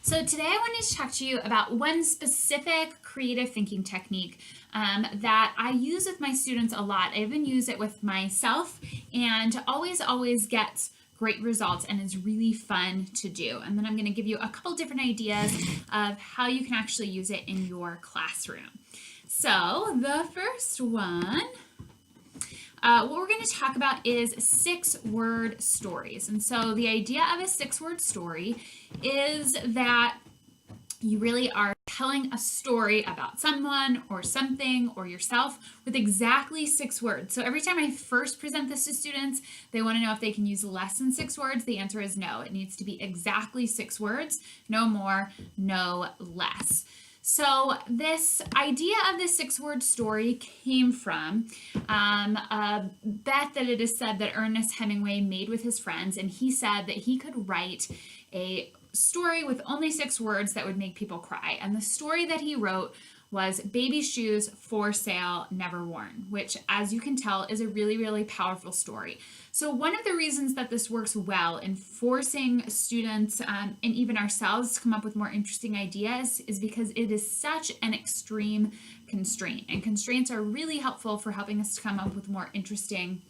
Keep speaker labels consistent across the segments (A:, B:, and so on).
A: So today I wanted to talk to you about one specific creative thinking technique that I use with my students a lot. I even use it with myself and always gets great results and is really fun to do. And then I'm going to give you a couple different ideas of how you can actually use it in your classroom. So the first one, what we're going to talk about is 6-word stories. And so the idea of a 6-word story is that you really are telling a story about someone or something or yourself with exactly 6 words. So every time I first present this to students, they want to know if they can use less than 6 words. The answer is no. It needs to be exactly 6 words, no more, no less. So this idea of the 6-word story came from a bet that it is said that Ernest Hemingway made with his friends, and he said that he could write a story with only 6 words that would make people cry. And the story that he wrote was Baby Shoes for Sale, Never Worn, which, as you can tell, is a really powerful story. So one of the reasons that this works well in forcing students and even ourselves to come up with more interesting ideas is because it is such an extreme constraint. And constraints are really helpful for helping us to come up with more interesting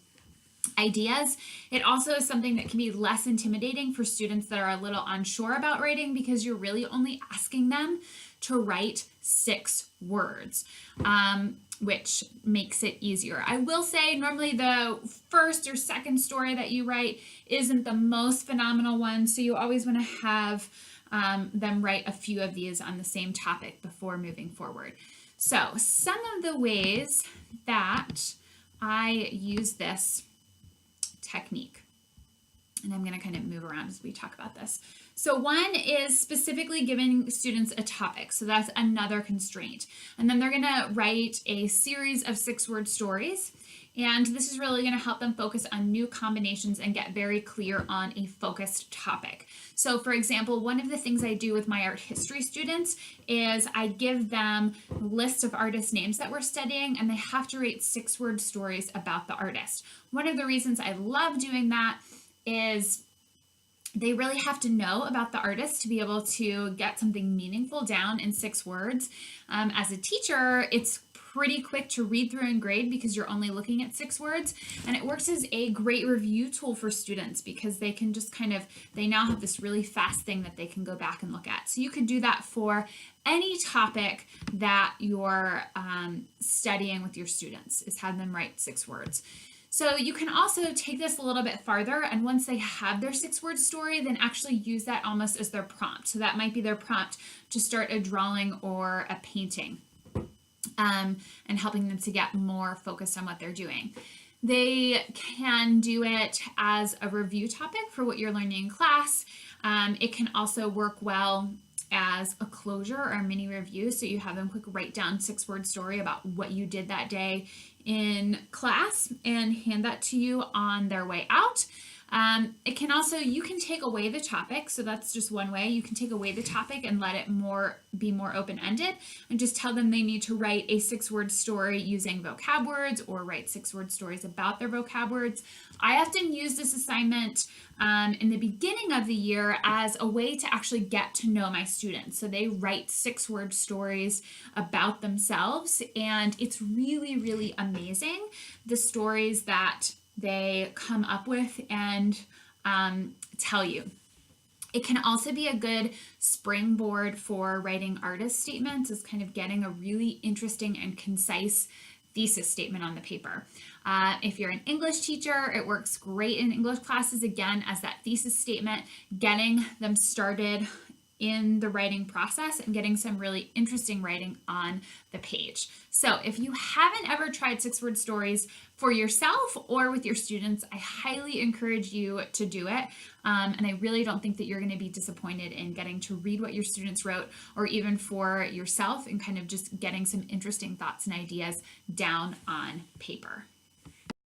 A: ideas. It also is something that can be less intimidating for students that are a little unsure about writing because you're really only asking them to write 6 words, which makes it easier. I will say normally the first or second story that you write isn't the most phenomenal one, so you always want to have them write a few of these on the same topic before moving forward. So some of the ways that I use this technique, and I'm going to kind of move around as we talk about this. So one is specifically giving students a topic. So that's another constraint. And then they're going to write a series of 6-word stories. And this is really going to help them focus on new combinations and get very clear on a focused topic. So for example, one of the things I do with my art history students is I give them a list of artist names that we're studying, and they have to write 6-word stories about the artist. One of the reasons I love doing that is they really have to know about the artist to be able to get something meaningful down in 6 words. As a teacher, it's pretty quick to read through and grade because you're only looking at 6 words, and it works as a great review tool for students because they can just they now have this really fast thing that they can go back and look at. So you could do that for any topic that you're studying with your students, is have them write 6 words. So you can also take this a little bit farther, and once they have their 6-word story, then actually use that almost as their prompt. So that might be their prompt to start a drawing or a painting, and helping them to get more focused on what they're doing. They can do it as a review topic for what you're learning in class. It can also work well as a closure or a mini review. So you have them quick write down 6-word story about what you did that day in class and hand that to you on their way out. It can also, you can take away the topic. So that's just one way. You can take away the topic and let it be more open-ended and just tell them they need to write a 6-word story using vocab words or write 6-word stories about their vocab words. I often use this assignment in the beginning of the year as a way to actually get to know my students. So they write 6-word stories about themselves, and it's really amazing the stories that they come up with and tell you. It can also be a good springboard for writing artist statements, is kind of getting a really interesting and concise thesis statement on the paper. If you're an English teacher, it works great in English classes, again, as that thesis statement, getting them started in the writing process and getting some really interesting writing on the page. So if you haven't ever tried 6-word stories for yourself or with your students, I highly encourage you to do it. And I really don't think that you're going to be disappointed in getting to read what your students wrote, or even for yourself, and kind of just getting some interesting thoughts and ideas down on paper.